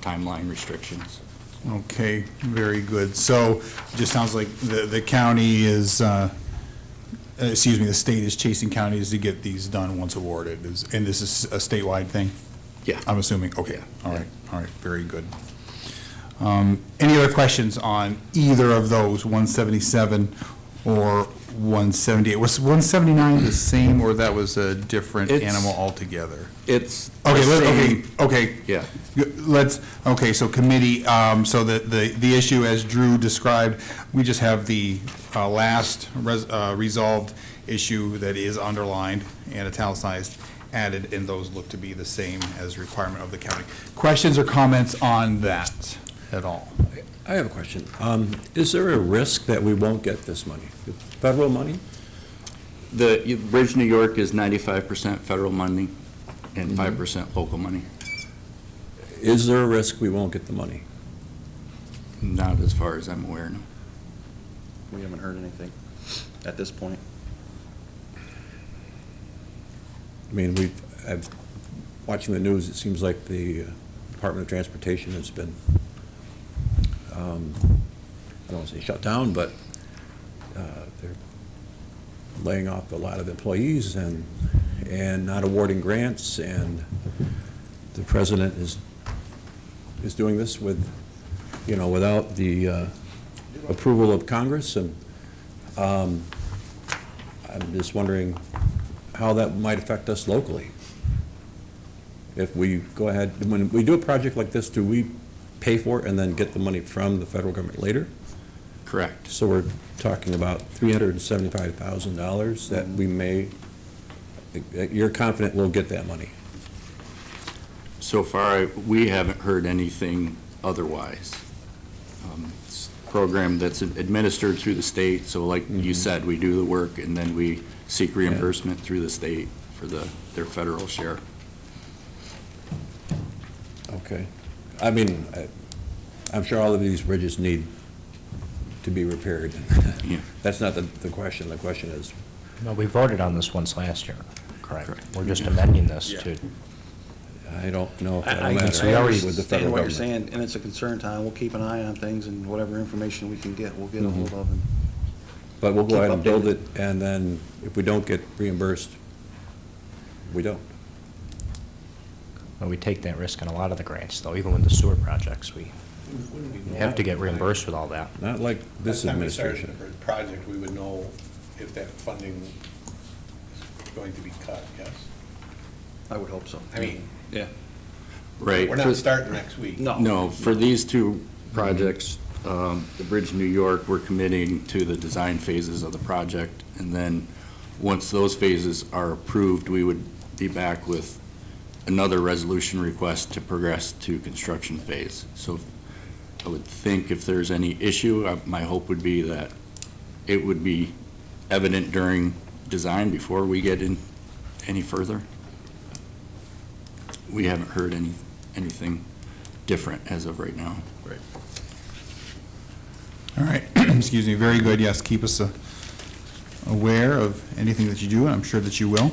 timeline restrictions. Okay, very good. So it just sounds like the county is, the state is chasing counties to get these done once awarded. And this is a statewide thing? Yeah. I'm assuming, okay. Yeah. All right, very good. Any other questions on either of those, 177 or 178? Was 179 the same, or that was a different animal altogether? It's Okay. Yeah. So committee, so the issue as Drew described, we just have the last resolved issue that is underlined and italicized added, and those look to be the same as requirement of the county. Questions or comments on that at all? I have a question. Is there a risk that we won't get this money? Federal money? The Bridge New York is 95% federal money and 5% local money. Is there a risk we won't get the money? Not as far as I'm aware, no. We haven't heard anything at this point. I mean, watching the news, it seems like the Department of Transportation has been, I don't want to say shut down, but they're laying off a lot of employees and not awarding grants, and the president is doing this with, without the approval of Congress, and I'm just wondering how that might affect us locally. If we go ahead, when we do a project like this, do we pay for it and then get the money from the federal government later? Correct. So we're talking about $375,000 that we may, you're confident we'll get that money? So far, we haven't heard anything otherwise. It's a program that's administered through the state, so like you said, we do the work and then we seek reimbursement through the state for their federal share. Okay. I mean, I'm sure all of these bridges need to be repaired. Yeah. That's not the question. The question is, No, we voted on this once last year, correct? Correct. We're just amending this to, I don't know if that'll I matter we already with the understand federal what you're government. saying, and it's a concern time. We'll keep an eye on things, and whatever information we can get, we'll get a hold of. And But we'll go keep ahead and build updated. it, and then if we don't get reimbursed, we don't. well, we take that risk on a lot of the grants, though, even with the sewer projects, we have to get reimbursed with all that. Not like this By the time we started administration. the project, we would know if that funding is going to be cut, yes? I would hope so. I mean, Yeah. Right. we're not starting next week. No, for these two projects, the Bridge New York, we're committing to the design phases of the project, and then once those phases are approved, we would be back with another resolution request to progress to construction phase. So I would think if there's any issue, my hope would be that it would be evident during design before we get in any further. We haven't heard anything different as of right now. Right. All right, excuse me, very good, yes, keep us aware of anything that you do, and I'm sure that you will.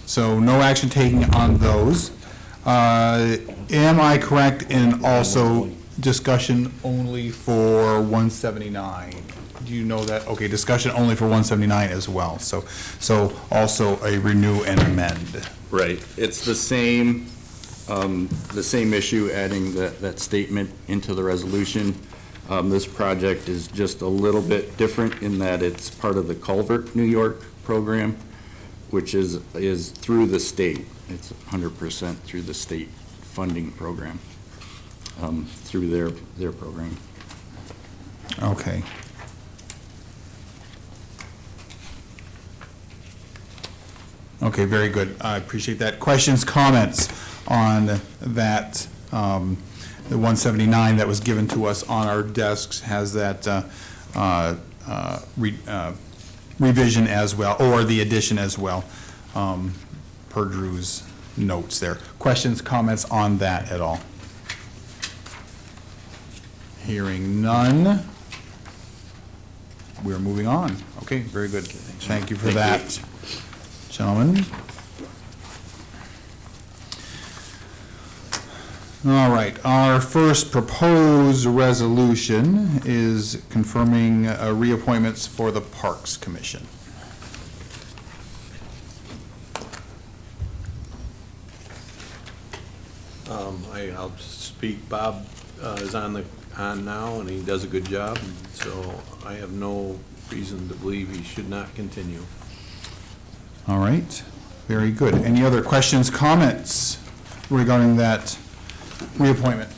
So no action taken on those. Am I correct in also discussion only for 179? Do you know that? Okay, discussion only for 179 as well, so also a renew and amend. Right, it's the same issue, adding that statement into the resolution. This project is just a little bit different in that it's part of the Culvert New York program, which is through the state. It's 100% through the state funding program, through their program. Okay. Okay, very good. I appreciate that. Questions, comments on that? The 179 that was given to us on our desks has that revision as well, or the addition as well, per Drew's notes there. Questions, comments on that at all? Hearing none, we're moving on. Okay, very good. Thank you for that, gentlemen. All right, our first proposed resolution is confirming reappointments for the Parks Commission. I'll speak. Bob is on now, and he does a good job, so I have no reason to believe he should not continue. All right, very good. Any other questions, comments regarding that reappointment?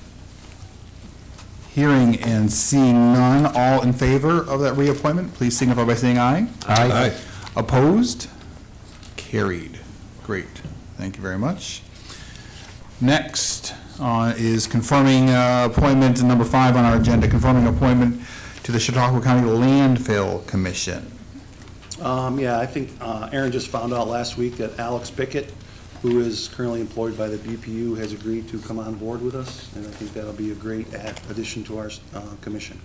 Hearing and seeing none, all in favor of that reappointment, please signify by saying aye. Aye. Opposed? Carried. Great, thank you very much. Next is confirming appointment number 5 on our agenda, confirming appointment to the Chautauqua County Landfill Commission. Yeah, I think Aaron just found out last week that Alex Pickett, who is currently employed by the BPU, has agreed to come on board with us, and I think that'll be a great addition to our commission.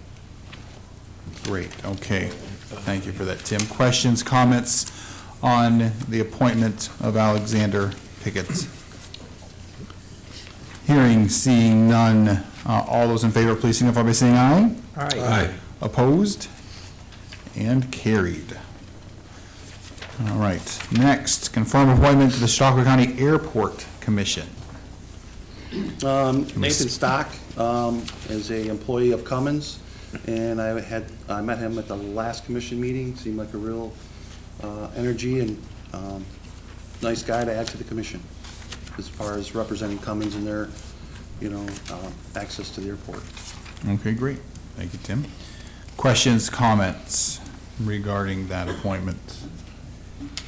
Great, okay. Thank you for that, Tim. Questions, comments on the appointment of Alexander Pickett? Hearing, seeing none, all those in favor, please signify by saying aye. Aye. Opposed? And carried. All right, next, confirm appointment to the Chautauqua County Airport Commission. Nathan Stock is a employee of Cummins, and I met him at the last commission meeting. Seemed like a real energy and nice guy to add to the commission as far as representing Cummins and their, access to the airport. Okay, great. Thank you, Tim. Questions, comments regarding that appointment?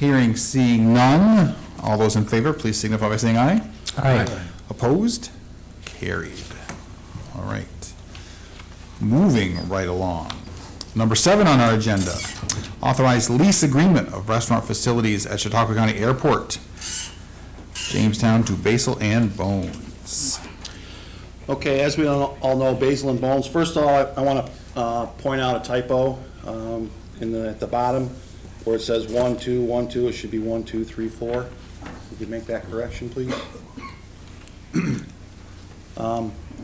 Hearing, seeing none, all those in favor, please signify by saying aye. Aye. Opposed? Carried. All right. Moving right along. Number 7 on our agenda, authorize lease agreement of restaurant facilities at Chautauqua County Airport, Jamestown to Basil and Bones. Okay, as we all know, Basil and Bones, first of all, I want to point out a typo at the bottom where it says 1, 2, 1, 2, it should be 1, 2, 3, 4. You could make that correction, please.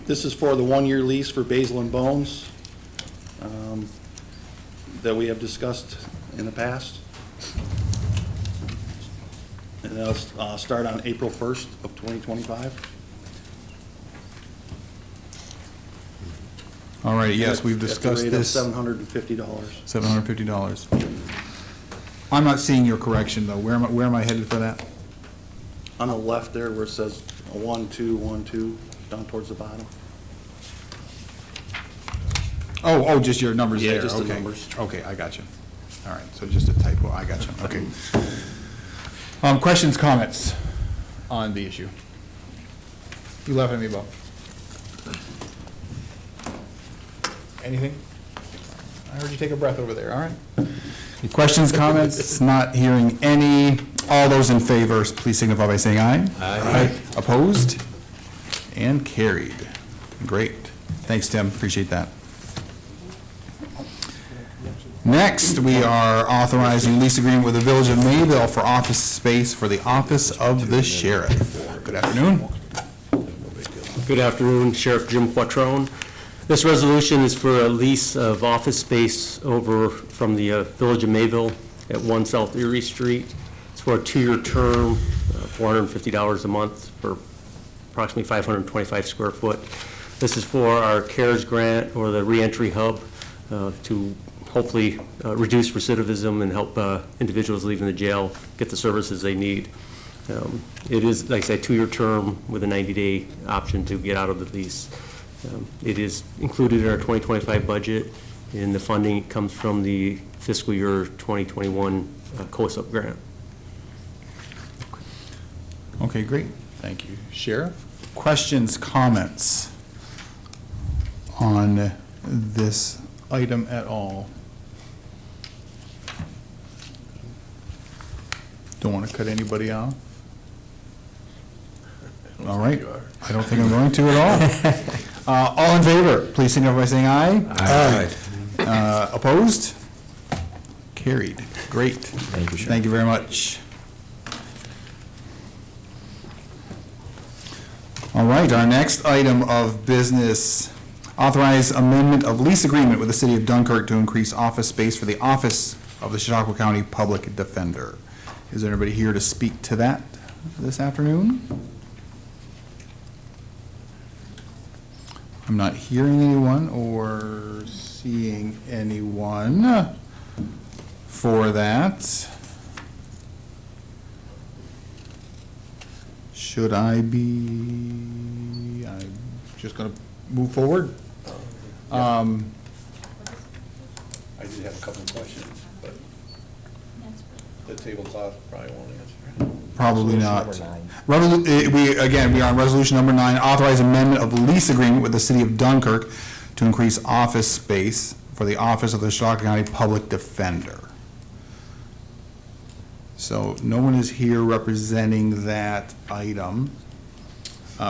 This is for the 1-year lease for Basil and Bones that we have discussed in the past. And that'll start on April 1st of 2025. All right, yes, we've discussed this. At the rate of $750. $750. I'm not seeing your correction, though. Where am I headed for that? On the left there where it says 1, 2, 1, 2, down towards the bottom. Oh, just your numbers Yeah, there. just the Okay. numbers. Okay, I got you. All right, so just a typo. I got you. Okay. Questions, comments on the issue? You laughing at me, Bob? Anything? I heard you take a breath over there, all right. Questions, comments? Not hearing any. All those in favor, please signify by saying aye. Aye. Opposed? And carried. Great. Thanks, Tim. Appreciate that. Next, we are authorizing lease agreement with the Village of Mayville for office space for the Office of the Sheriff. Good afternoon. Good afternoon, Sheriff Jim Quattrone. This resolution is for a lease of office space over from the Village of Mayville at 1 South Erie Street. It's for a 2-year term, $450 a month for approximately 525 square foot. This is for our CARES grant or the reentry hub to hopefully reduce recidivism and help individuals leaving the jail get the services they need. It is, like I said, a 2-year term with a 90-day option to get out of the lease. It is included in our 2025 budget, and the funding comes from the fiscal year 2021 COSUP grant. Okay, great. Thank you. Sheriff, questions, comments on this item at all? Don't want to cut anybody off? All right. I don't think I'm going to at all. All in favor, please signify by saying aye. Aye. Opposed? Carried. Great. Thank you, Sheriff. Thank you very much. All right, our next item of business, authorize amendment of lease agreement with the city of Dunkirk to increase office space for the office of the Chautauqua County Public Defender. Is there anybody here to speak to that this afternoon? I'm not hearing anyone or seeing anyone for that. Should I'm just gonna move forward. I did have a couple of questions, but the tablecloth probably won't answer. Probably not. Number 9. We are on resolution number 9, authorize amendment of lease agreement with the city of Dunkirk to increase office space for the office of the Chautauqua County Public Defender. So no one is here representing that item.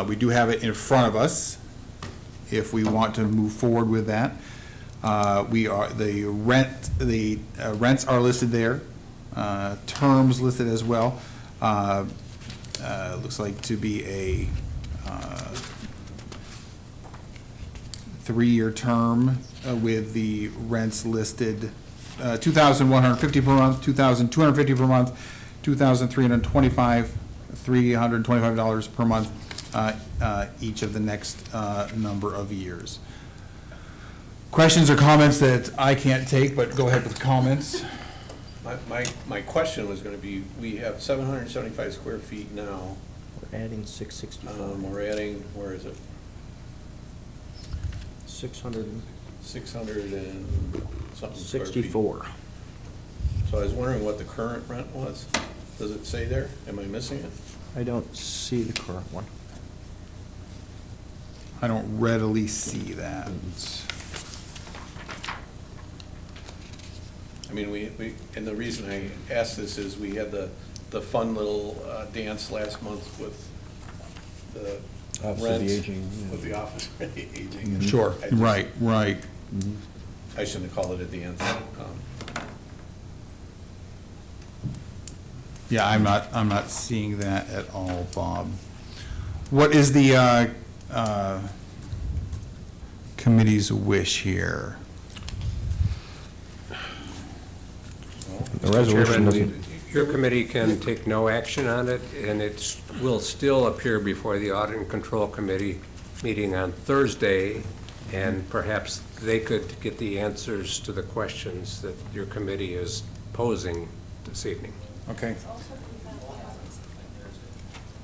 We do have it in front of us if we want to move forward with that. The rents are listed there, terms listed as well. Looks like to be a 3-year term with the rents listed, $2,150 per month, $2,250 per month, $325 per month, each of the next number of years. Questions or comments that I can't take, but go ahead with comments. My question was gonna be, we have 775 square feet now. We're adding 664. We're adding, where is it? 600. 600 and something square feet. 64. So I was wondering what the current rent was. Does it say there? Am I missing it? I don't see the current one. I don't readily see that. I mean, and the reason I asked this is we had the fun little dance last month with the Office of the rents, Aging, yeah. with the office of the aging. Sure, I just- right. I shouldn't have called it a dance. Yeah, I'm not seeing that at all, Bob. What is the committee's wish here? The resolution doesn't, Your committee can take no action on it, and it will still appear before the Audit and Control Committee meeting on Thursday, and perhaps they could get the answers to the questions that your committee is posing this evening. Okay.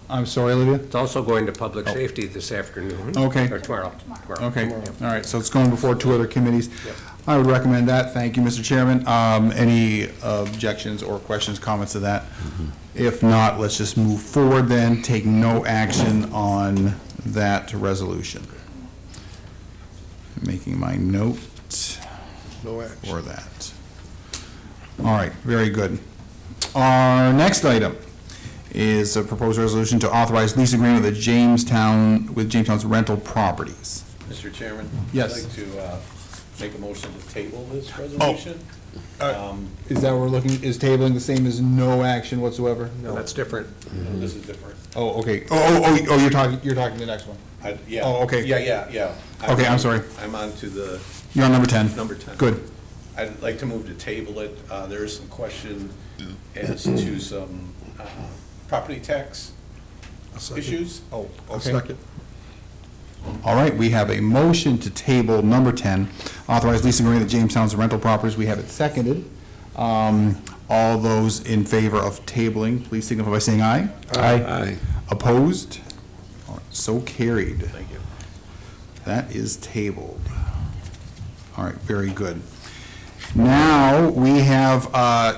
I'm sorry, Olivia? It's also going to Public Safety this afternoon. Okay. Or tomorrow. Okay, all right, so it's going before 2 other committees. I would recommend that, thank you, Mr. Chairman. Any objections or questions, comments to that? If not, let's just move forward then, take no action on that resolution. Making my note for that. All right, very good. Our next item is a proposed resolution to authorize lease agreement with Jamestown's rental properties. Mr. Chairman? Yes. I'd like to make a motion to table this resolution. Is that what we're looking, is tabling the same as no action whatsoever? No, that's different. This is different. Oh, okay. You're talking the next one. Yeah. Oh, okay. Yeah. Okay, I'm sorry. I'm on to the You're on number 10. number 10. Good. I'd like to move to table it. There is some question as to some property tax issues. Oh, okay. All right, we have a motion to table number 10, authorize lease agreement with Jamestown's rental properties. We have it seconded. All those in favor of tabling, please signify by saying aye. Aye. Opposed? All right, so carried. Thank you. That is tabled. All right, very good. Now, we have,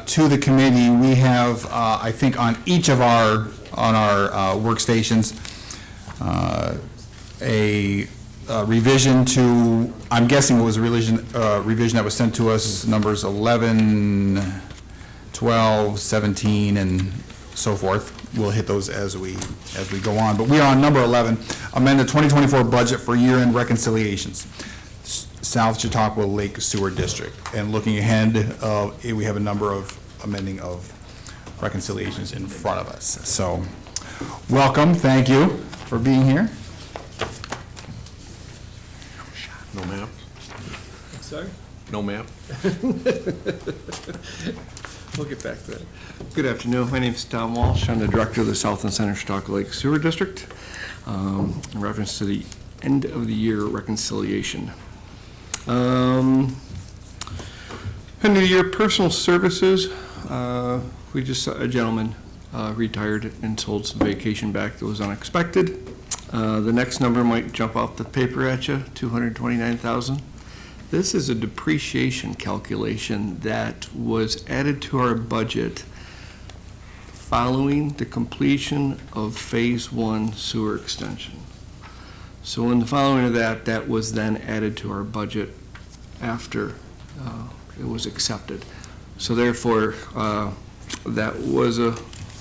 to the committee, we have, I think on each of our workstations, a revision to, I'm guessing it was a revision that was sent to us, numbers 11, 12, 17, and so forth. We'll hit those as we go on. But we are on number 11, amend the 2024 budget for year-end reconciliations, South Chautauqua Lake Sewer District. And looking ahead, we have a number of amending of reconciliations in front of us. So, welcome, thank you for being here. No map? Sorry? No map? We'll get back to that. Good afternoon. My name's Tom Walsh. I'm the director of the South and Center Stock Lake Sewer District. In reference to the end of the year reconciliation. End of the year personal services. We just saw a gentleman retired and sold some vacation back that was unexpected. The next number might jump off the paper at you, $229,000. This is a depreciation calculation that was added to our budget following the completion of Phase 1 sewer extension. So in the following of that, that was then added to our budget after it was accepted. So therefore, that was a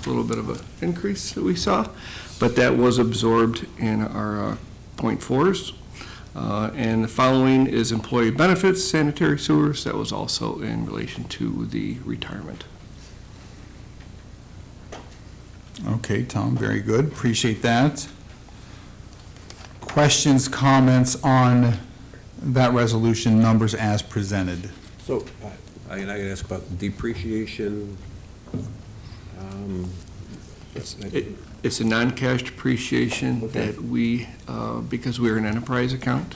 little bit of an increase that we saw, but that was absorbed in our .4s. And the following is employee benefits, sanitary sewers. That was also in relation to the retirement. Okay, Tom, very good. Appreciate that. Questions, comments on that resolution numbers as presented? So, I gotta ask about depreciation. It's a non-cash depreciation Okay. that we, because we're an enterprise account,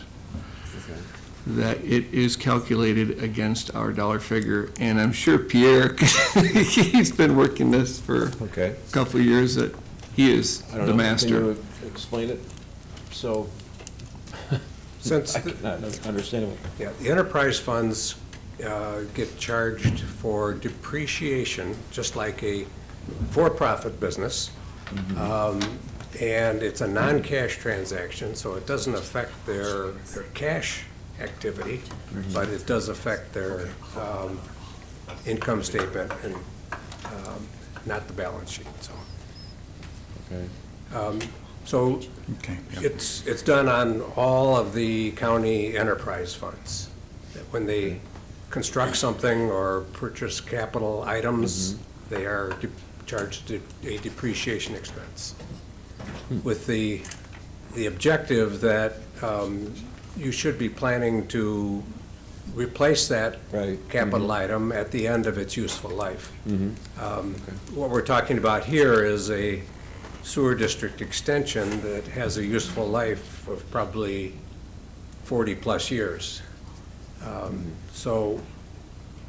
Okay. that it is calculated against our dollar figure. And I'm sure Pierre, he's been working this for Okay. a couple of years, that he is I don't the know. master. Can you explain it? So, Since, I cannot understand it. yeah, the enterprise funds get charged for depreciation, just like a for-profit business. And it's a non-cash transaction, so it doesn't affect their cash activity, but it does affect their income statement and not the balance sheet, so. Okay. So Okay. yeah. it's done on all of the county enterprise funds. That when they construct something or purchase capital items, they are charged a depreciation expense. With the objective that you should be planning to replace that Right. capital item at the end of its useful life. What we're talking about here is a sewer district extension that has a useful life of probably 40-plus years. So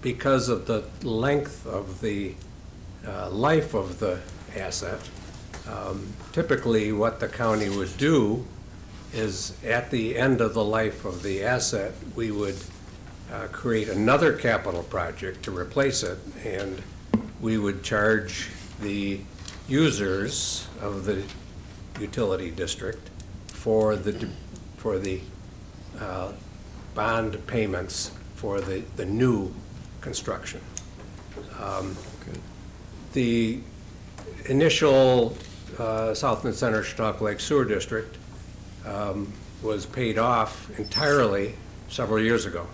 because of the length of the life of the asset, typically what the county would do is at the end of the life of the asset, we would create another capital project to replace it, and we would charge the users of the utility district for the bond payments for the new construction. The initial South and Center Stock Lake Sewer District was paid off entirely several years ago.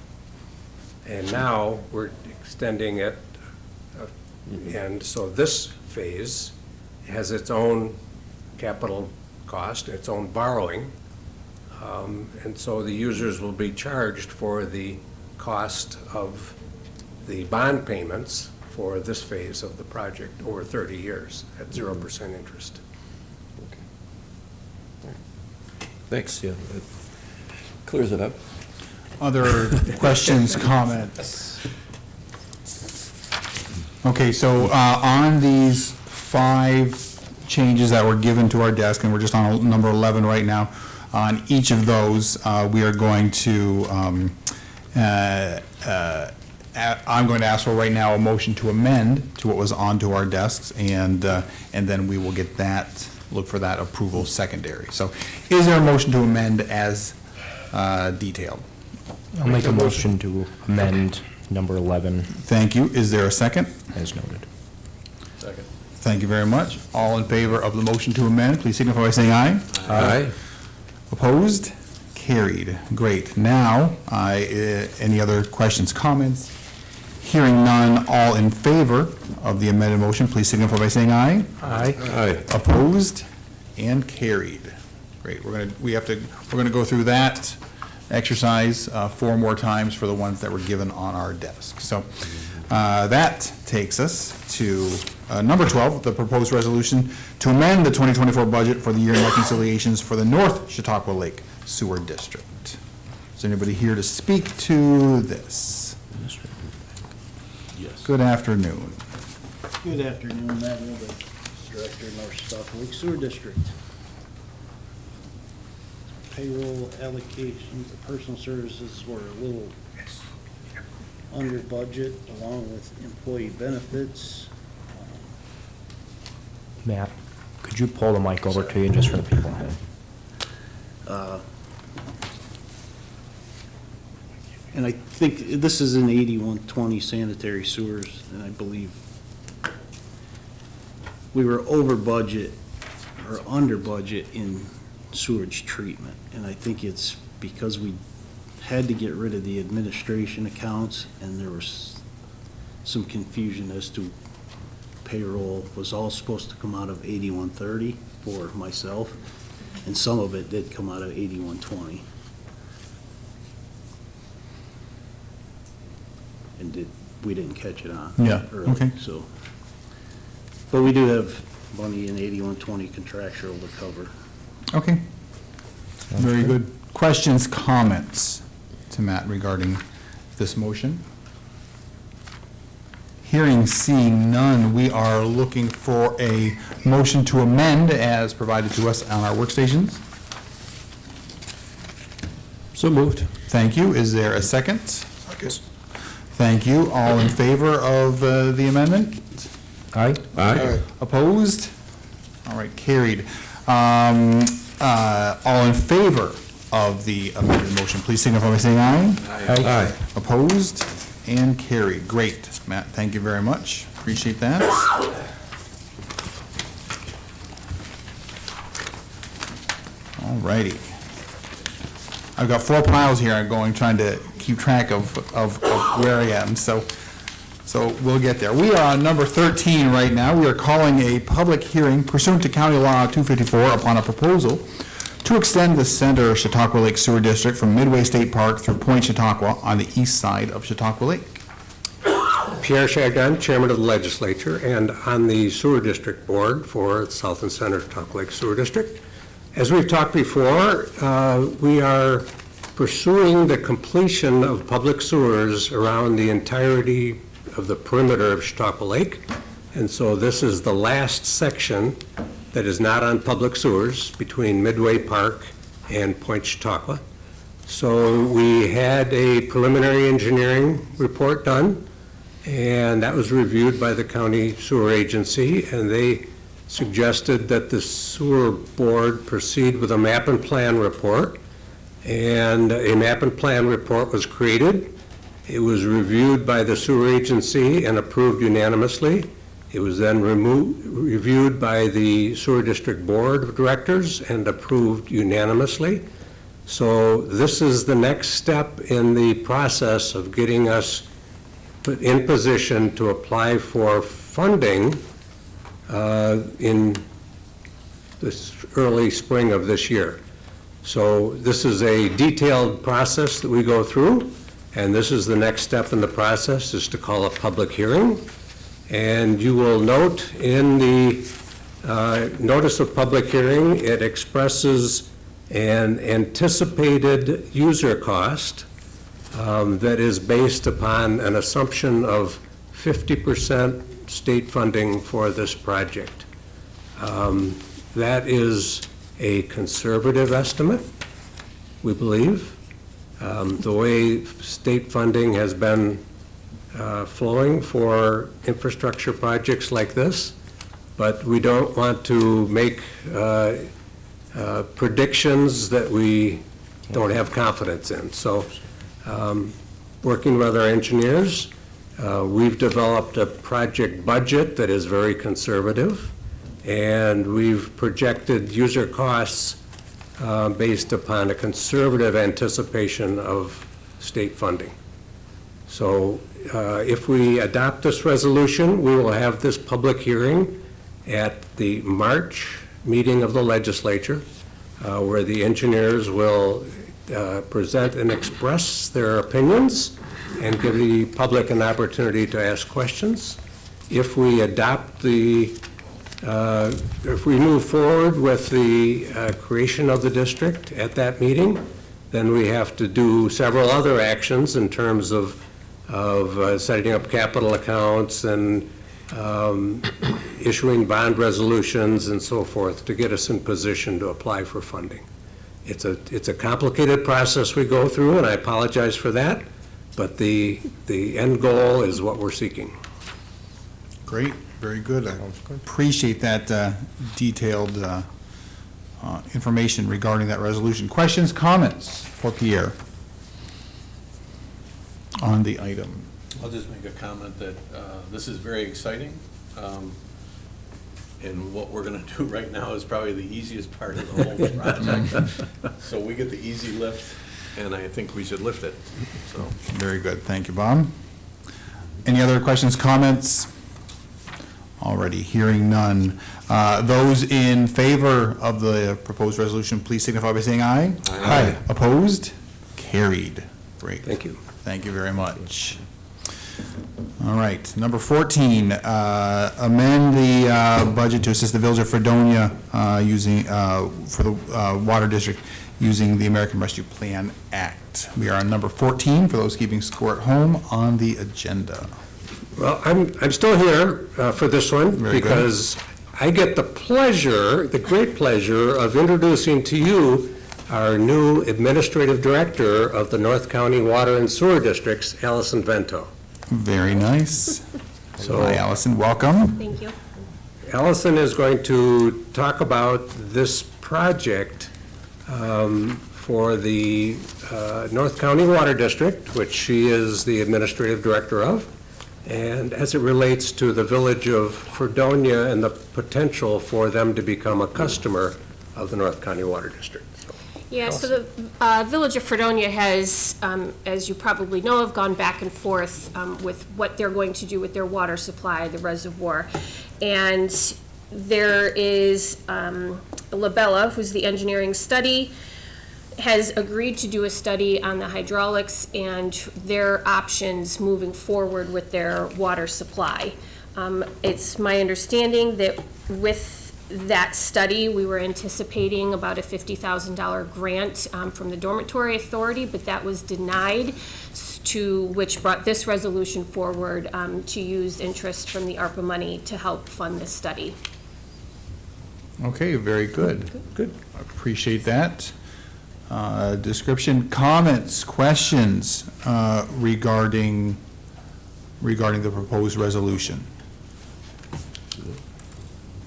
And now we're extending it, and so this phase has its own capital cost, its own borrowing, and so the users will be charged for the cost of the bond payments for this phase of the project over 30 years at 0% interest. Thanks, yeah. It clears it up. Other questions, comments? Okay, so on these 5 changes that were given to our desk, and we're just on number 11 right now, on each of those, we are going to, I'm going to ask for right now a motion to amend to what was onto our desks, and then we will get that, look for that approval secondary. So is there a motion to amend as detailed? I'll make a motion to amend number 11 Thank you. Is there a second? as noted. Second. Thank you very much. All in favor of the motion to amend, please signify by saying aye. Aye. Opposed? Carried. Great. Now, any other questions, comments? Hearing none, all in favor of the amended motion, please signify by saying aye. Aye. Aye. Opposed? And carried. Great. We're gonna go through that exercise 4 more times for the ones that were given on our desk. So that takes us to number 12, the proposed resolution to amend the 2024 budget for the year-end reconciliations for the North Chautauqua Lake Sewer District. Is anybody here to speak to this? Yes. Good afternoon. Good afternoon, Matt Wilbur, Director of North Chautauqua Lake Sewer District. Payroll allocations, the personal services were a little under budget, along with employee benefits. Matt, could you pull the mic over to you just for the people? And I think this is in 8120 sanitary sewers, and I believe we were over budget or under budget in sewage treatment. And I think it's because we had to get rid of the administration accounts, and there was some confusion as to payroll was all supposed to come out of 8130 for myself, and some of it did come out of 8120. And we didn't catch it on. Yeah, early, okay. So, but we do have money in 8120 contractual to cover. Okay. Very good. Questions, comments to Matt regarding this motion? Hearing, seeing none, we are looking for a motion to amend as provided to us on our workstations. So moved. Thank you. Is there a second? Thank you. All in favor of the amendment? Aye. Aye. Opposed? All right, carried. All in favor of the amended motion, please signify by saying aye. Aye. Opposed and carried. Great, Matt, thank you very much. Appreciate that. All righty. I've got 4 piles here I'm going, trying to keep track of where I am, so we'll get there. We are on number 13 right now. We are calling a public hearing pursuant to County Law 254 upon a proposal to extend the Center Chautauqua Lake Sewer District from Midway State Park through Point Chautauqua on the east side of Chautauqua Lake. Pierre Chagnon, Chairman of the Legislature, and on the Sewer District Board for South and Center Chautauqua Lake Sewer District. As we've talked before, we are pursuing the completion of public sewers around the entirety of the perimeter of Chautauqua Lake. And so this is the last section that is not on public sewers between Midway Park and Point Chautauqua. So we had a preliminary engineering report done, and that was reviewed by the county sewer agency, and they suggested that the sewer board proceed with a map and plan report. And a map and plan report was created. It was reviewed by the sewer agency and approved unanimously. It was then reviewed by the Sewer District Board of Directors and approved unanimously. So this is the next step in the process of getting us put in position to apply for funding in this early spring of this year. So this is a detailed process that we go through, and this is the next step in the process, is to call a public hearing. And you will note in the notice of public hearing, it expresses an anticipated user cost that is based upon an assumption of 50% state funding for this project. That is a conservative estimate, we believe. The way state funding has been flowing for infrastructure projects like this, but we don't want to make predictions that we don't have confidence in. So, working with our engineers, we've developed a project budget that is very conservative, and we've projected user costs based upon a conservative anticipation of state funding. So if we adopt this resolution, we will have this public hearing at the March meeting of the legislature, where the engineers will present and express their opinions and give the public an opportunity to ask questions. If we adopt if we move forward with the creation of the district at that meeting, then we have to do several other actions in terms of setting up capital accounts and issuing bond resolutions and so forth to get us in position to apply for funding. It's a complicated process we go through, and I apologize for that, but the end goal is what we're seeking. Great, very good. I appreciate that detailed information regarding that resolution. Questions, comments for Pierre on the item? I'll just make a comment that this is very exciting. And what we're going to do right now is probably the easiest part of the whole project. So we get the easy lift, and I think we should lift it, so. Very good, thank you, Bob. Any other questions, comments? Already hearing none. Those in favor of the proposed resolution, please signify by saying aye. Aye. Opposed? Carried. Great. Thank you. Thank you very much. All right, number 14, amend the budget to assist the Village of Fredonia using, for the Water District, using the American Rescue Plan Act. We are on number 14, for those keeping score at home, on the agenda. Well, I'm still here for this one Very good. because I get the pleasure, the great pleasure of introducing to you our new Administrative Director of the North County Water and Sewer Districts, Allison Vento. Very nice. So- Hi, Allison, welcome. Thank you. Allison is going to talk about this project for the North County Water District, which she is the Administrative Director of, and as it relates to the Village of Fredonia and the potential for them to become a customer of the North County Water District. Yeah, so the Village of Fredonia has, as you probably know, have gone back and forth with what they're going to do with their water supply, the reservoir. And there is Labella, who's the engineering study, has agreed to do a study on the hydraulics and their options moving forward with their water supply. It's my understanding that with that study, we were anticipating about a $50,000 grant from the Dormitory Authority, but that was denied, to which brought this resolution forward to use interest from the ARPA money to help fund this study. Okay, very good. Good. Appreciate that. Description, comments, questions regarding the proposed resolution?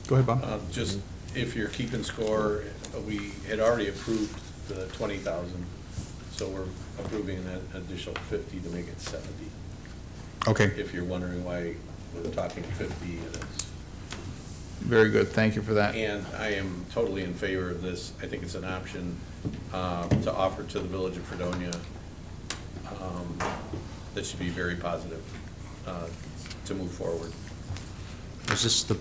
Go ahead, Bob. Just, if you're keeping score, we had already approved the 20,000, so we're approving that additional 50 to make it 70. Okay, If you're wondering why we're talking 50, and it's, very good. Thank you for that. and I am totally in favor of this. I think it's an option to offer to the Village of Fredonia that should be very positive to move forward. Is this the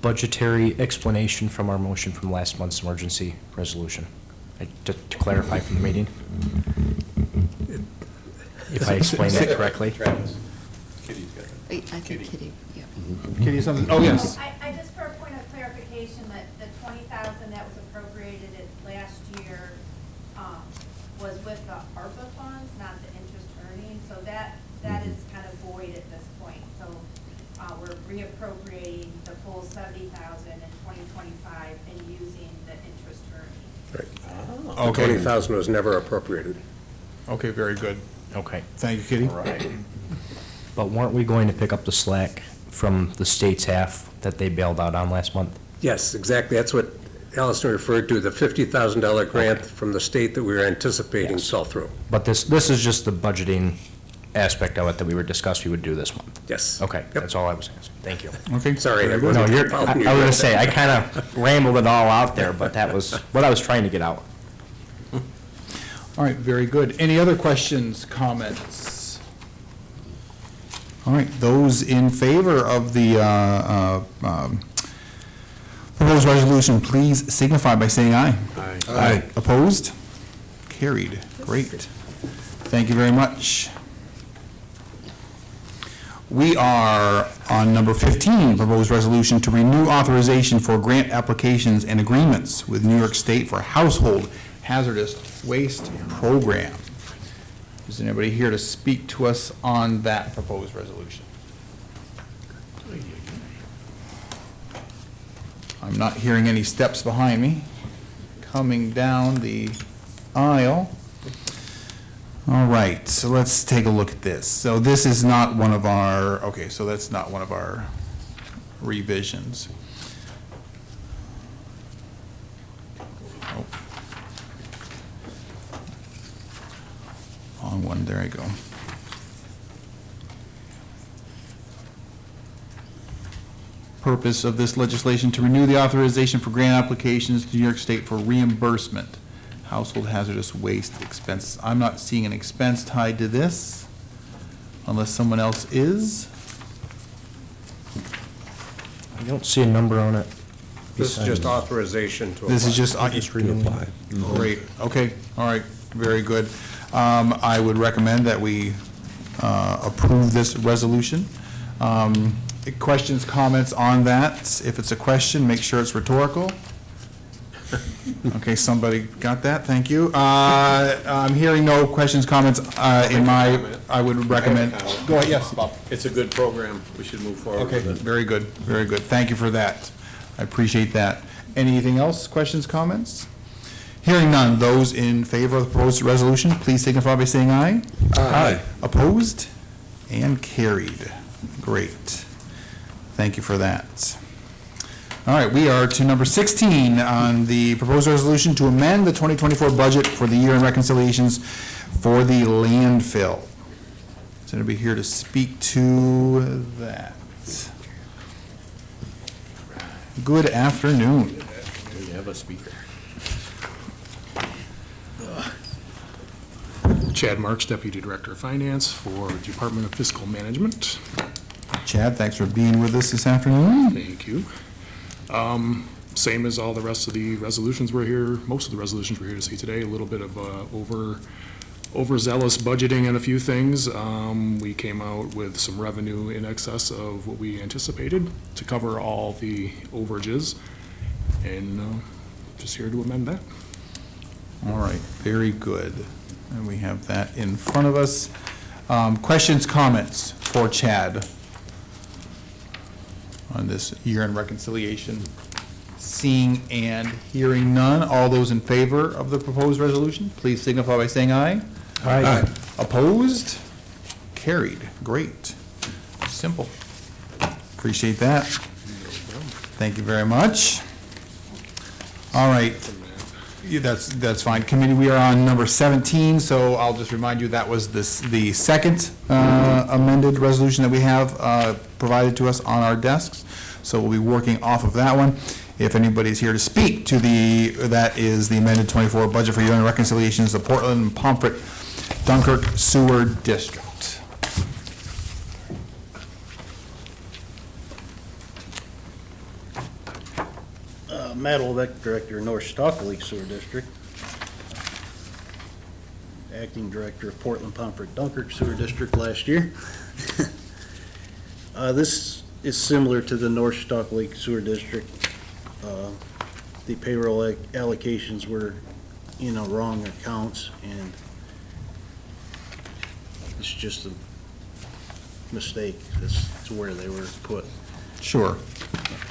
budgetary explanation from our motion from last month's emergency resolution? To clarify from the meeting? If I explained that correctly? Travis, Kitty's got it. I think Kitty, yeah. Kitty, something? Oh, yes. I just, for a point of clarification, that the 20,000 that was appropriated last year was with the ARPA funds, not the interest earnings, so that is kind of void at this point. So we're reappropriating the full 70,000 in 2025 and using the interest earnings. The Okay. 20,000 was never appropriated. Okay, very good. Okay. Thank you, Kitty. But weren't we going to pick up the slack from the state's half that they bailed out on last month? Yes, exactly. That's what Allison referred to, the $50,000 grant from the state that we were anticipating Yes. fell through. But this is just the budgeting aspect of it that we were discussed we would do this month. Yes. Okay, Yep. that's all I was asking. Thank you. Okay. Sorry, very I good. wasn't No, I following you. was gonna say, I kind of rambled it all out there, but that was what I was trying to get out. All right, very good. Any other questions, comments? All right, those in favor of the proposed resolution, please signify by saying aye. Aye. Opposed? carried. Great. Thank you very much. We are on number 15, proposed resolution to renew authorization for grant applications and agreements with New York State for Household Hazardous Waste Program. Is anybody here to speak to us on that proposed resolution? I'm not hearing any steps behind me. Coming down the aisle. All right, so let's take a look at this. So this is not one of our, okay, so that's not one of our revisions. Oh. Wrong one, there I go. Purpose of this legislation to renew the authorization for grant applications to New York State for reimbursement, household hazardous waste expenses. I'm not seeing an expense tied to this, unless someone else is. I don't see a number on it. This is just authorization to apply. This is just, apply. great, okay, all right, very good. I would recommend that we approve this resolution. Questions, comments on that? If it's a question, make sure it's rhetorical. Okay, somebody got that, thank you. I'm hearing no questions, comments in my, I would recommend. Go ahead, yes, Bob. It's a good program. We should move forward Okay, with it. very good, very good. Thank you for that. I appreciate that. Anything else, questions, comments? Hearing none, those in favor of the proposed resolution, please signify by saying aye. Aye. Opposed? And carried. Great. Thank you for that. All right, we are to number 16 on the proposed resolution to amend the 2024 budget for the year-end reconciliations for the landfill. Is anybody here to speak to that? Good afternoon. We have a speaker. Chad Marks, Deputy Director of Finance for Department of Fiscal Management. Chad, thanks for being with us this afternoon. Thank you. Same as all the rest of the resolutions we're here, most of the resolutions we're here to see today, a little bit of overzealous budgeting and a few things. We came out with some revenue in excess of what we anticipated to cover all the overages, and just here to amend that. All right, very good. And we have that in front of us. Questions, comments for Chad on this year-end reconciliation? Seeing and hearing none, all those in favor of the proposed resolution, please signify by saying aye. Aye. Opposed? Carried. Great. Simple. Appreciate that. Thank you very much. All right. Yeah, that's fine. Committee, we are on number 17, so I'll just remind you that was the second amended resolution that we have provided to us on our desks. So we'll be working off of that one. If anybody's here to speak to that is the amended 24 budget for year-end reconciliations, the Portland and Pomfret Dunkirk Sewer District. Matt Olbeck, Director of North Stock Lake Sewer District. Acting Director of Portland Pomfret Dunkirk Sewer District last year. This is similar to the North Stock Lake Sewer District. The payroll allocations were in a wrong accounts, and it's just a mistake as to where they were put. Sure.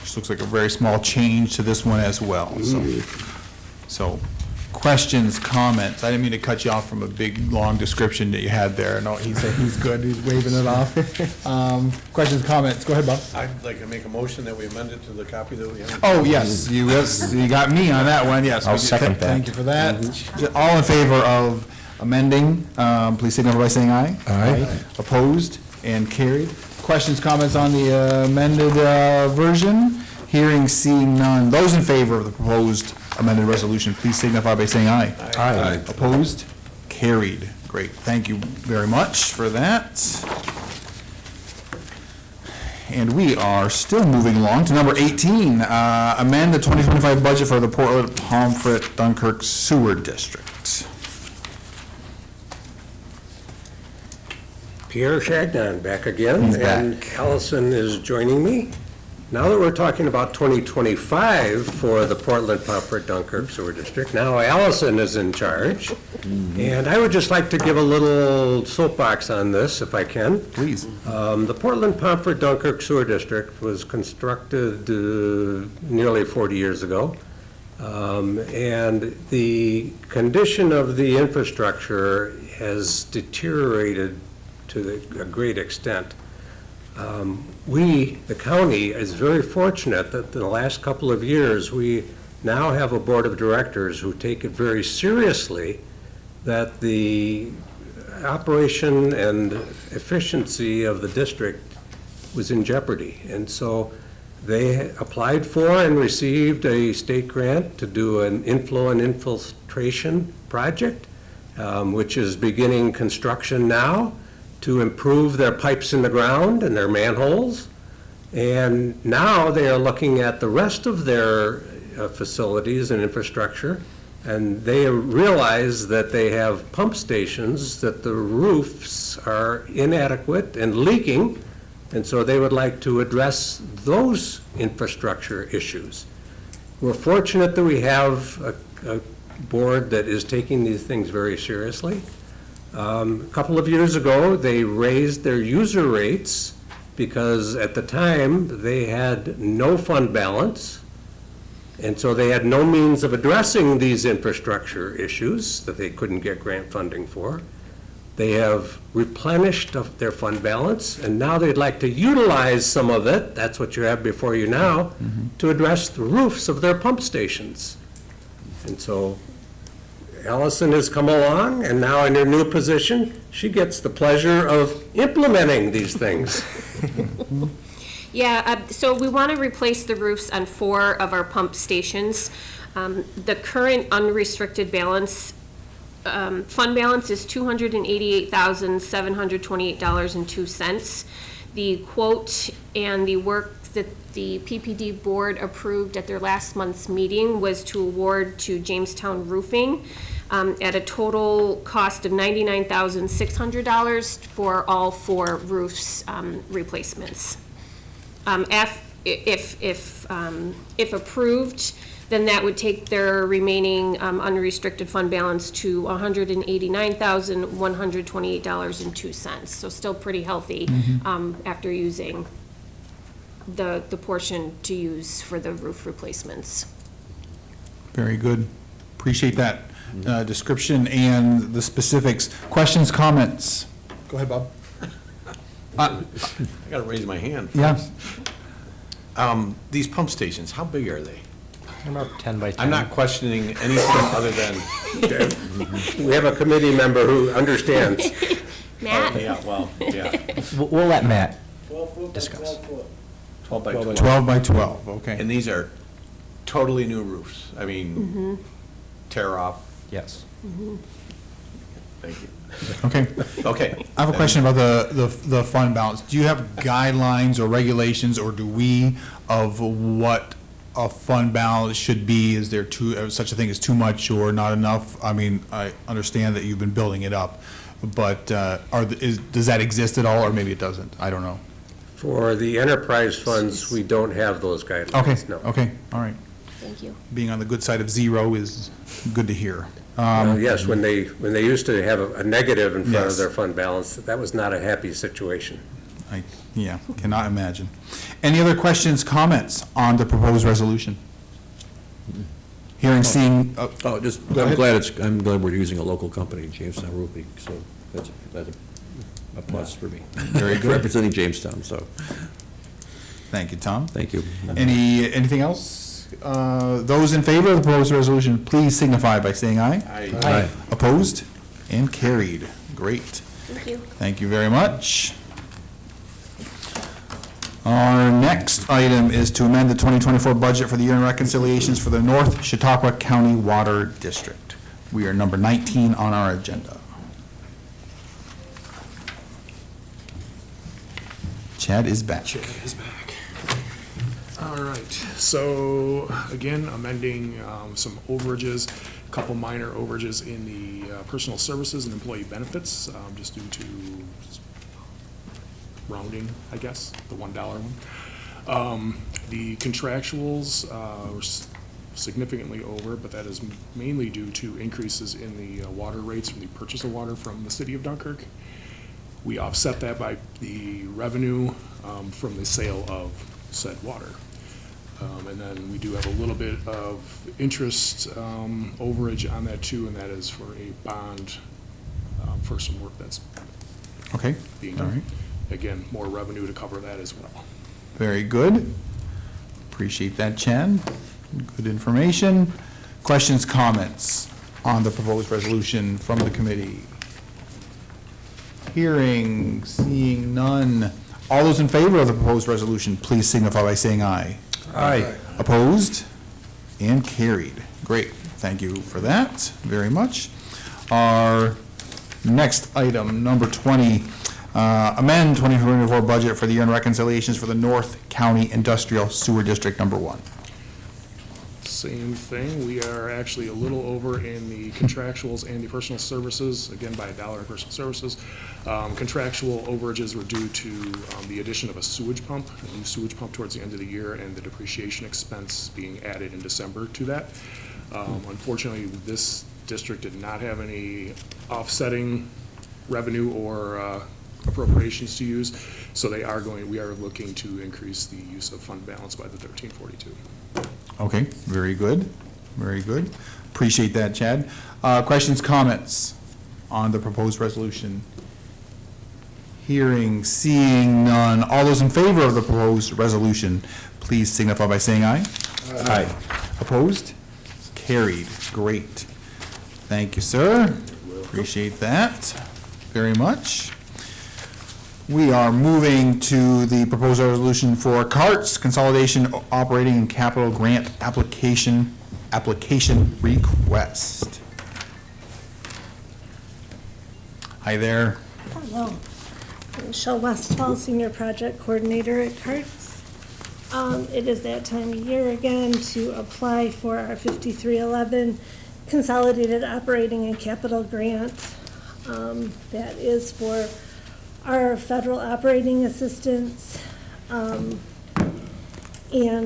This looks like a very small change to this one as well. So questions, comments? I didn't mean to cut you off from a big, long description that you had there. No, he said he's good. He's waving it off. Questions, comments? Go ahead, Bob. I'd like to make a motion that we amend it to the copy that we have. Oh, yes, you got me on that one, yes. I'll second that. Thank you for that. All in favor of amending, please signify by saying aye. Aye. Opposed and carried. Questions, comments on the amended version? Hearing, seeing none. Those in favor of the proposed amended resolution, please signify by saying aye. Aye. Opposed? Carried. Great. Thank you very much for that. And we are still moving along to number 18, amend the 2025 budget for the Portland Pomfret Dunkirk Sewer District. Pierre Chagnon back again. He's back. And Allison is joining me. Now that we're talking about 2025 for the Portland Pomfret Dunkirk Sewer District, now Allison is in charge. And I would just like to give a little soapbox on this, if I can. Please. The Portland Pomfret Dunkirk Sewer District was constructed nearly 40 years ago. And the condition of the infrastructure has deteriorated to a great extent. We, the county, is very fortunate that in the last couple of years, we now have a board of directors who take it very seriously that the operation and efficiency of the district was in jeopardy. And so they applied for and received a state grant to do an inflow and infiltration project, which is beginning construction now, to improve their pipes in the ground and their manholes. And now they are looking at the rest of their facilities and infrastructure, and they realize that they have pump stations, that the roofs are inadequate and leaking, and so they would like to address those infrastructure issues. We're fortunate that we have a board that is taking these things very seriously. A couple of years ago, they raised their user rates because at the time, they had no fund balance, and so they had no means of addressing these infrastructure issues that they couldn't get grant funding for. They have replenished their fund balance, and now they'd like to utilize some of it, that's what you have before you now, to address the roofs of their pump stations. And so Allison has come along, and now in her new position, she gets the pleasure of implementing these things. Yeah, so we want to replace the roofs on 4 of our pump stations. The current unrestricted balance, fund balance is $288,728.02. The quote and the work that the PPD board approved at their last month's meeting was to award to Jamestown Roofing at a total cost of $99,600 for all 4 roofs replacements. If approved, then that would take their remaining unrestricted fund balance to $189,128.02. So still pretty healthy after using the portion to use for the roof replacements. Very good. Appreciate that description and the specifics. Questions, comments? Go ahead, Bob. I gotta raise my hand. Yeah. These pump stations, how big are they? About 10 by 10. I'm not questioning anything other than, We have a committee member who understands. Matt? yeah, well, yeah. We'll let Matt 12 foot by discuss. 12 foot. 12 by 12. 12 by 12, okay. And these are totally new roofs. I mean, tear off. Yes. Thank you. Okay. Okay. I have a question about the fund balance. Do you have guidelines or regulations, or do we, of what a fund balance should be? Is there such a thing as too much or not enough? I mean, I understand that you've been building it up, but does that exist at all, or maybe it doesn't? I don't know. For the enterprise funds, we don't have those guidelines. Okay, No. okay, all right. Thank you. Being on the good side of 0 is good to hear. Yes, when they used to have a negative in front Yes. of their fund balance, that was not a happy situation. Yeah, cannot imagine. Any other questions, comments on the proposed resolution? Hearing, seeing, Oh, just, Go ahead. I'm glad we're using a local company, Jamestown Roofing, so that's a plus for me. Very good. Representing Jamestown, so, thank you, Tom. thank you. Anything else? Those in favor of the proposed resolution, please signify by saying aye. Aye. Opposed? And carried. Great. Thank you. Thank you very much. Our next item is to amend the 2024 budget for the year-end reconciliations for the North Chautauqua County Water District. We are number 19 on our agenda. Chad is back. All right, so again, amending some overages, a couple minor overages in the personal services and employee benefits, just due to rounding, I guess, the $1 one. The contractuals were significantly over, but that is mainly due to increases in the water rates from the purchase of water from the city of Dunkirk. We offset that by the revenue from the sale of said water. And then we do have a little bit of interest overage on that too, and that is for a bond for some work that's Okay, being all right. done. Again, more revenue to cover that as well. Very good. Appreciate that, Chad. Good information. Questions, comments on the proposed resolution from the committee? Hearing, seeing none. All those in favor of the proposed resolution, please signify by saying aye. Aye. Opposed? And carried. Great. Thank you for that very much. Our next item, number 20, amend 2024 budget for the year-end reconciliations for the North County Industrial Sewer District Number 1. Same thing, we are actually a little over in the contractuals and the personal services, again by $1 in personal services. Contractual overages were due to the addition of a sewage pump, a new sewage pump towards the end of the year, and the depreciation expense being added in December to that. Unfortunately, this district did not have any offsetting revenue or appropriations to use, so we are looking to increase the use of fund balance by the 1342. Okay, very good, very good. Appreciate that, Chad. Questions, comments on the proposed resolution? Hearing, seeing none. All those in favor of the proposed resolution, please signify by saying aye. Aye. Opposed? Carried. Great. Thank you, sir. Appreciate that very much. We are moving to the proposed resolution for CARTS, Consolidation Operating and Capital Grant Application Request. Hi there. Hello. I'm Michelle Westfall, Senior Project Coordinator at CARTS. It is that time of year again to apply for our 5311 Consolidated Operating and Capital Grant. That is for our federal operating assistance, and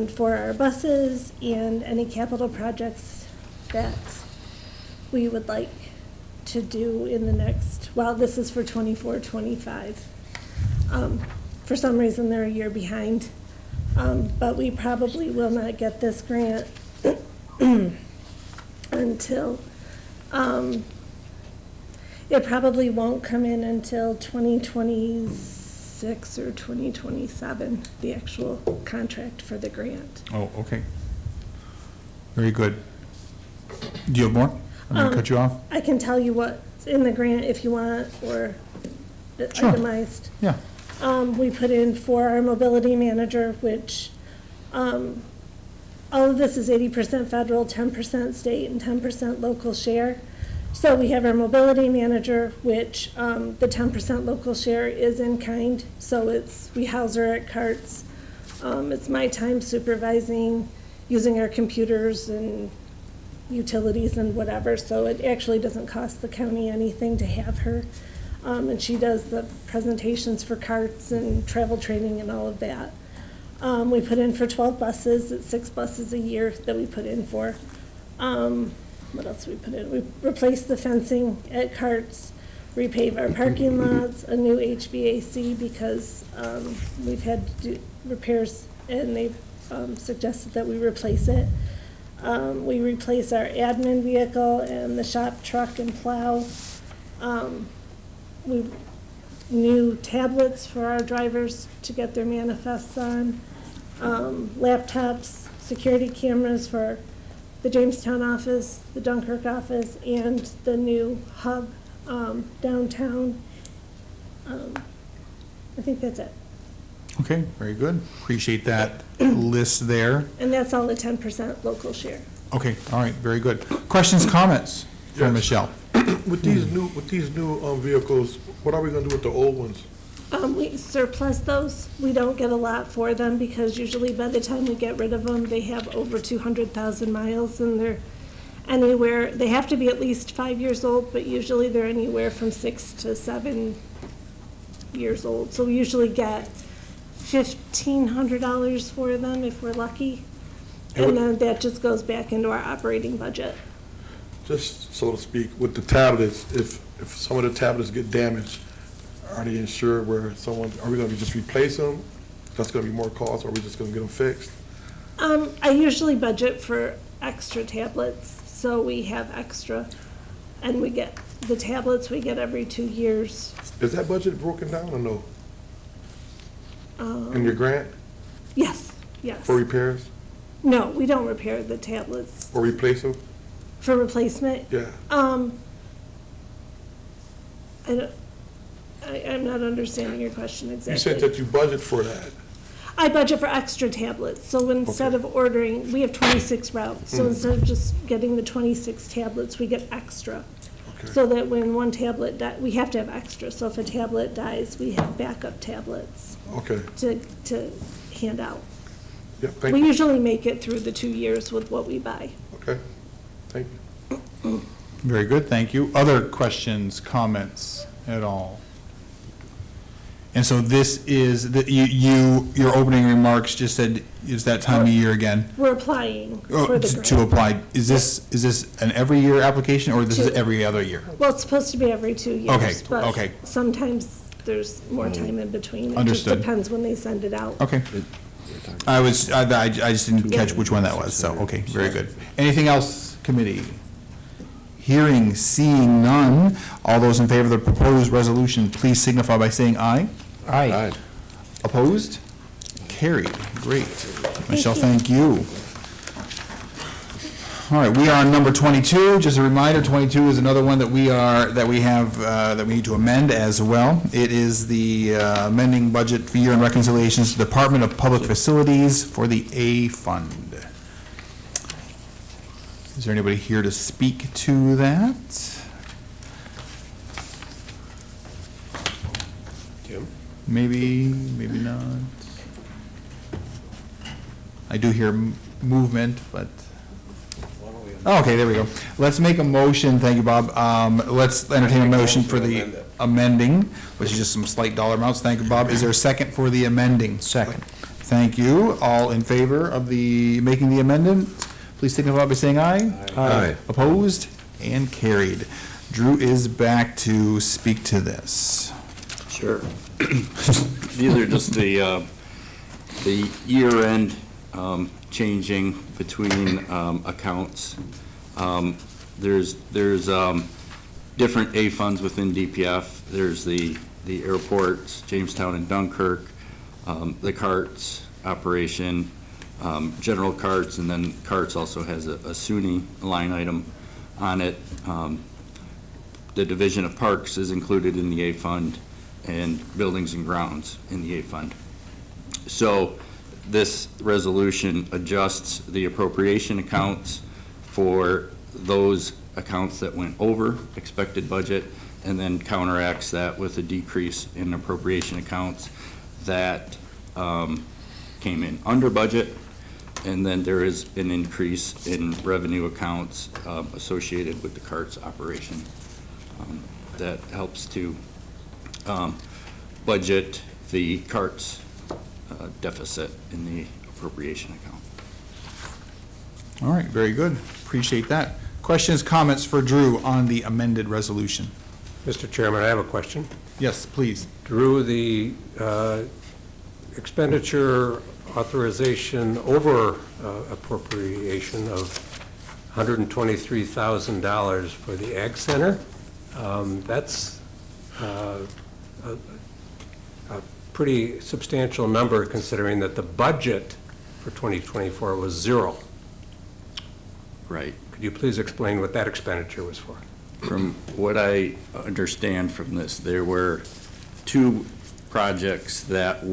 for our buses and any capital projects that we would like to do in the next, well, this is for 24-25. For some reason, they're a year behind, but we probably will not get this grant until, it probably won't come in until 2026 or 2027, the actual contract for the grant. Oh, okay. Very good. Do you have more? I'm going to cut you off. I can tell you what's in the grant if you want, or Sure. itemized. Yeah. We put in for our mobility manager, which, all of this is 80% federal, 10% state, and 10% local share. So we have our mobility manager, which the 10% local share is in kind. So we house her at CARTS. It's my time supervising, using our computers and utilities and whatever. So it actually doesn't cost the county anything to have her. And she does the presentations for CARTS and travel training and all of that. We put in for 12 buses. It's 6 buses a year that we put in for. What else we put in? We replaced the fencing at CARTS, repave our parking lots, a new HVAC because we've had to do repairs and they've suggested that we replace it. We replace our admin vehicle and the shop truck and plow. We new tablets for our drivers to get their manifests on, laptops, security cameras for the Jamestown office, the Dunkirk office, and the new hub downtown. I think that's it. Okay, very good. Appreciate that list there. And that's all the 10% local share. Okay, all right, very good. Questions, comments from Michelle? With these new vehicles, what are we gonna do with the old ones? We surplus those. We don't get a lot for them because usually by the time we get rid of them, they have over 200,000 miles and they're anywhere, they have to be at least 5 years old, but usually they're anywhere from 6 to 7 years old. So we usually get $1,500 for them if we're lucky. And then that just goes back into our operating budget. Just so to speak, with the tablets, if some of the tablets get damaged, are they insured where are we gonna just replace them? That's gonna be more cost, or are we just gonna get them fixed? I usually budget for extra tablets, so we have extra. And we get, the tablets we get every 2 years. Is that budget broken down or no? In your grant Yes, yes. for repairs No, we don't repair the tablets or replace them? for replacement. Yeah. I'm not understanding your question exactly. You said that you budget for that. I budget for extra tablets, so instead of ordering, we have 26 routes, so instead of just getting the 26 tablets, we get extra. Okay. So that when one tablet we have to have extra, so if a tablet dies, we have backup tablets Okay. to hand out. Yeah, thank We you. usually make it through the 2 years with what we buy. Okay. Thank you. Very good, thank you. Other questions, comments at all? And so this is, your opening remarks just said, is that time of year again? We're applying Oh, for the to grant. apply. Is this an every year application, or this is Two. every other year? Well, it's supposed to be every 2 years. Okay, but okay. sometimes there's more time in between. It Understood. just depends when they send it out. Okay. I just didn't catch which one that was, so, okay, very good. Anything else, committee? Hearing, seeing none, all those in favor of the proposed resolution, please signify by saying aye. Aye. Opposed? Carried. Great. Michelle, thank you. All right, we are on number 22. Just a reminder, 22 is another one that we need to amend as well. It is the amending budget for year-end reconciliations to Department of Public Facilities for the A Fund. Is there anybody here to speak to that? Jim? Maybe, maybe not. I do hear movement, but, oh, okay, there we go. Let's make a motion, thank you, Bob. Let's entertain a motion for the amending, which is just some slight dollar amounts. Thank you, Bob. Is there a second for the amending? Second. Thank you. All in favor of making the amendment, please signify by saying aye. Aye. Opposed? And carried. Drew is back to speak to this. Sure. These are just the year-end changing between accounts. There's different A funds within DPF. There's the airports, Jamestown and Dunkirk, the carts operation, general carts, and then carts also has a SUNY line item on it. The Division of Parks is included in the A fund, and buildings and grounds in the A fund. So this resolution adjusts the appropriation accounts for those accounts that went over expected budget, and then counteracts that with a decrease in appropriation accounts that came in under budget, and then there is an increase in revenue accounts associated with the carts operation. That helps to budget the carts deficit in the appropriation account. All right, very good. Appreciate that. Questions, comments for Drew on the amended resolution? Mr. Chairman, I have a question. Yes, please. Drew, the expenditure authorization over appropriation of $123,000 for the Ag Center, that's a pretty substantial number considering that the budget for 2024 was zero. Right. Could you please explain what that expenditure was for? From what I understand from this, there were two projects that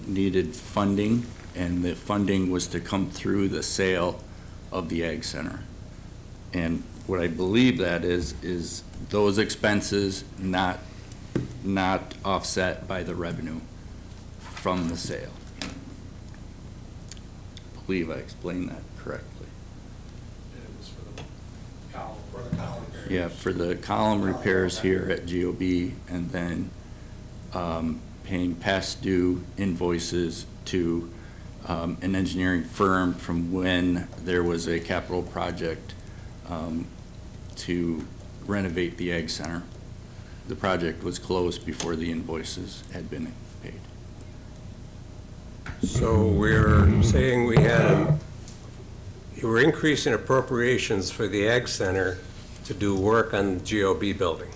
needed funding, and the funding was to come through the sale of the Ag Center. And what I believe that is those expenses not offset by the revenue from the sale. I believe I explained that correctly. Yeah, for the column repairs here at GOB, and then paying past due invoices to an engineering firm from when there was a capital project to renovate the Ag Center. The project was closed before the invoices had been paid. So we're saying you were increasing appropriations for the Ag Center to do work on the GOB building.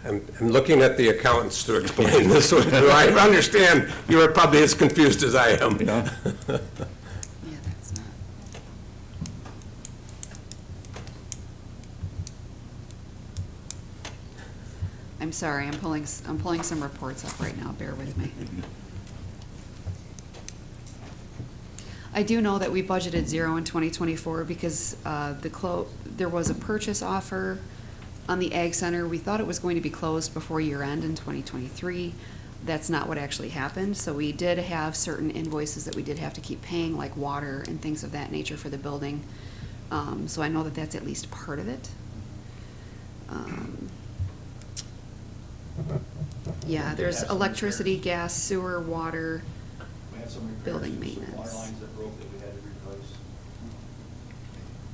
I'm looking at the accountants to explain this one. I understand you are probably as confused as I am. Yeah, that's not. I'm sorry, I'm pulling some reports up right now, bear with me. I do know that we budgeted 0 in 2024 because there was a purchase offer on the Ag Center. We thought it was going to be closed before year end in 2023. That's not what actually happened. So we did have certain invoices that we did have to keep paying, like water and things of that nature for the building. So I know that that's at least part of it. Yeah, there's electricity, gas, sewer, water, building maintenance.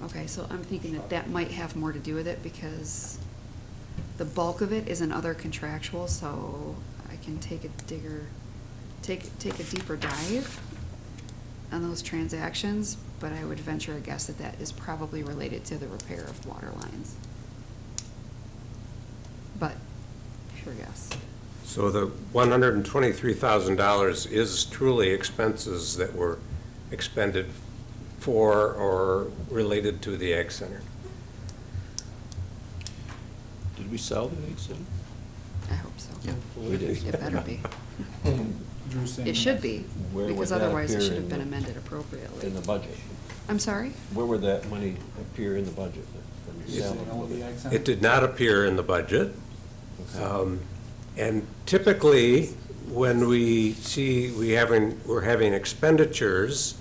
Okay, so I'm thinking that might have more to do with it because the bulk of it is in other contractual, so I can take a deeper dive on those transactions, but I would venture a guess that that is probably related to the repair of water lines. But, sure guess. So the $123,000 is truly expenses that were expended for or related to the Ag Center. Did we sell the Ag Center? I hope so. Yeah, we did. It better be. It should be, because otherwise it should have been amended appropriately. In the budget? I'm sorry? Where would that money appear in the budget? from the sale of the- It did not appear in the budget. And typically, when we see we're having expenditures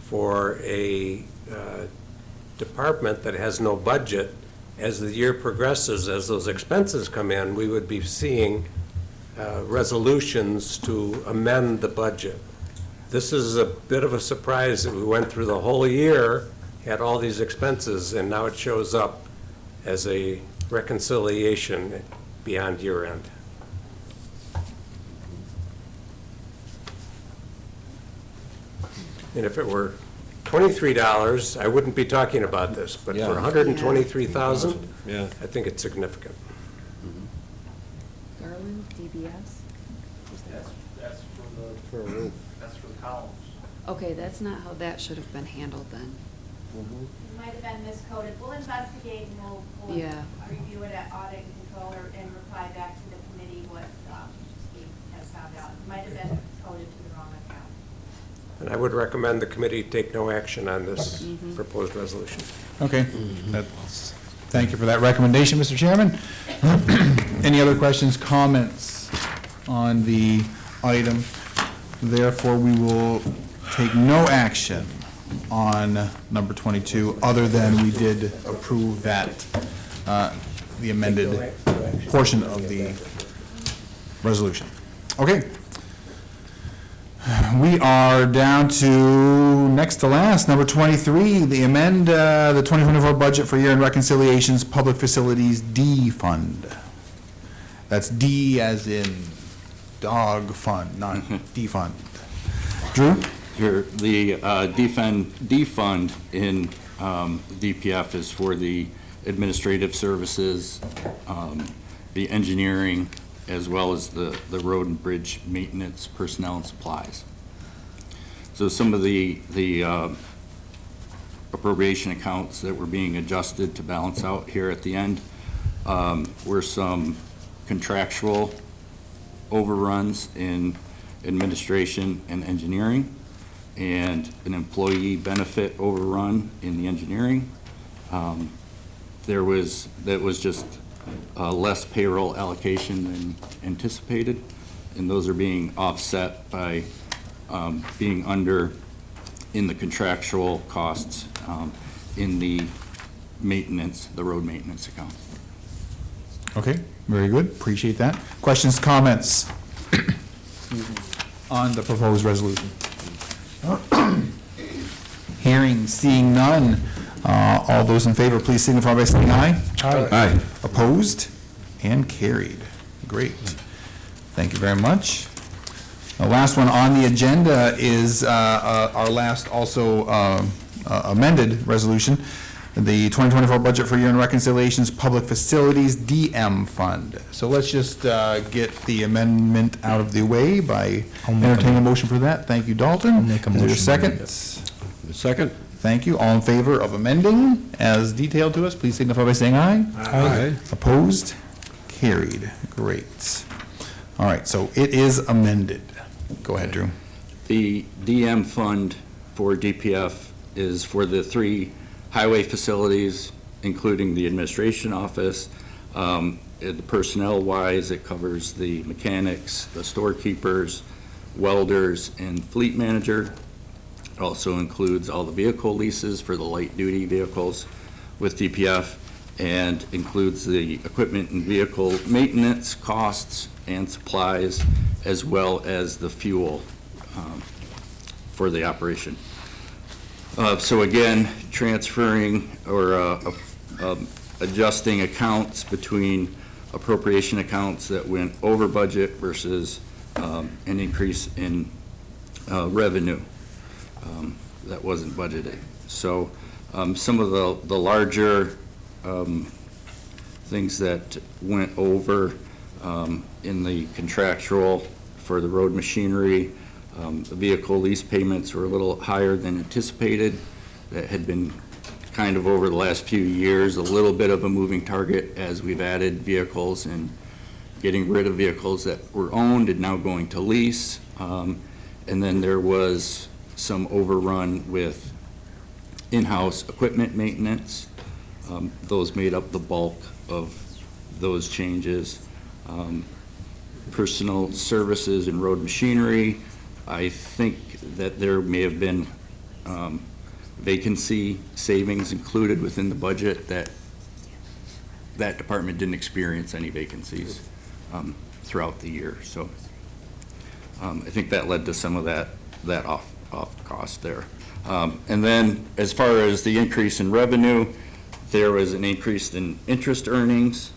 for a department that has no budget, as the year progresses, as those expenses come in, we would be seeing resolutions to amend the budget. This is a bit of a surprise that we went through the whole year, had all these expenses, and now it shows up as a reconciliation beyond year end. And if it were $23, I wouldn't be talking about this, but Yeah. for $123,000, Yeah. I think it's significant. Garland, DBS? That's for the columns. Okay, that's not how that should have been handled then. It might have been miscoded. We'll investigate and we'll Yeah. review it at audit and control and reply back to the committee what Steve has found out. It might have been coded to the wrong account. And I would recommend the committee take no action on this proposed resolution. Okay. That's- Thank you for that recommendation, Mr. Chairman. Any other questions, comments on the item? Therefore, we will take no action on number 22, other than we did approve that, the amended portion of the resolution. Okay. We are down to, next to last, number 23, the amend the 2024 budget for year-end reconciliations, Public Facilities D Fund. That's D as in dog fund, not defund. Drew? Here, the defund in DPF is for the administrative services, the engineering, as well as the road and bridge maintenance, personnel and supplies. So some of the appropriation accounts that were being adjusted to balance out here at the end were some contractual overruns in administration and engineering, and an employee benefit overrun in the engineering. That was just less payroll allocation than anticipated, and those are being offset by being under in the contractual costs in the maintenance, the road maintenance account. Okay. Very good, appreciate that. Questions, comments on the proposed resolution? Hearing, seeing none. All those in favor, please signify by saying aye. Aye. Opposed and carried. Great. Thank you very much. The last one on the agenda is our last also amended resolution, the 2024 budget for year-end reconciliations, public facilities, DM fund. So let's just get the amendment out of the way by entertaining a motion for that. Thank you, Dalton. I'll make a Is there motion. Second? Thank you. All in favor of amending as detailed to us, please signify by saying aye. Aye. Opposed? Carried. Great. All right, so it is amended. Go ahead, Drew. The DM fund for DPF is for the 3 highway facilities, including the administration office. The personnel-wise, it covers the mechanics, the storekeepers, welders, and fleet manager. It also includes all the vehicle leases for the light-duty vehicles with DPF, and includes the equipment and vehicle maintenance costs and supplies, as well as the fuel for the operation. So again, transferring or adjusting accounts between appropriation accounts that went over budget versus an increase in revenue that wasn't budgeted. So some of the larger things that went over in the contractual for the road machinery, the vehicle lease payments were a little higher than anticipated. That had been kind of over the last few years, a little bit of a moving target as we've added vehicles and getting rid of vehicles that were owned and now going to lease. And then there was some overrun with in-house equipment maintenance. Those made up the bulk of those changes. Personal services and road machinery, I think that there may have been vacancy savings included within the budget, that department didn't experience any vacancies throughout the year. So I think that led to some of that off cost there. And then as far as the increase in revenue, there was an increase in interest earnings,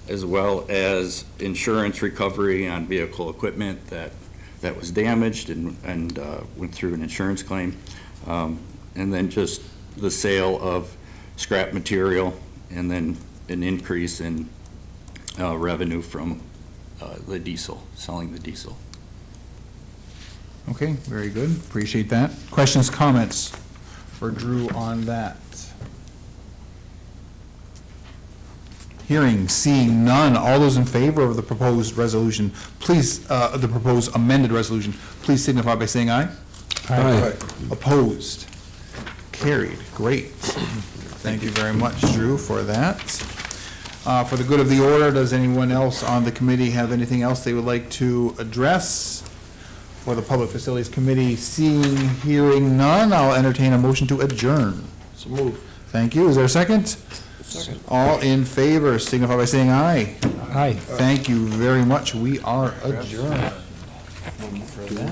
as well as insurance recovery on vehicle equipment that was damaged and went through an insurance claim. And then just the sale of scrap material, and then an increase in revenue from the diesel, selling the diesel. Okay, very good. Appreciate that. Questions, comments for Drew on that? Hearing, seeing none. All those in favor of the proposed resolution, please, the proposed amended resolution, please signify by saying aye. Aye. Opposed? Carried. Great. Thank you very much, Drew, for that. For the good of the order, does anyone else on the committee have anything else they would like to address for the Public Facilities Committee? Seeing, hearing none, I'll entertain a motion to adjourn. So move. Thank you. Is there a second? Second. All in favor, signify by saying aye. Aye. Thank you very much. We are adjourned.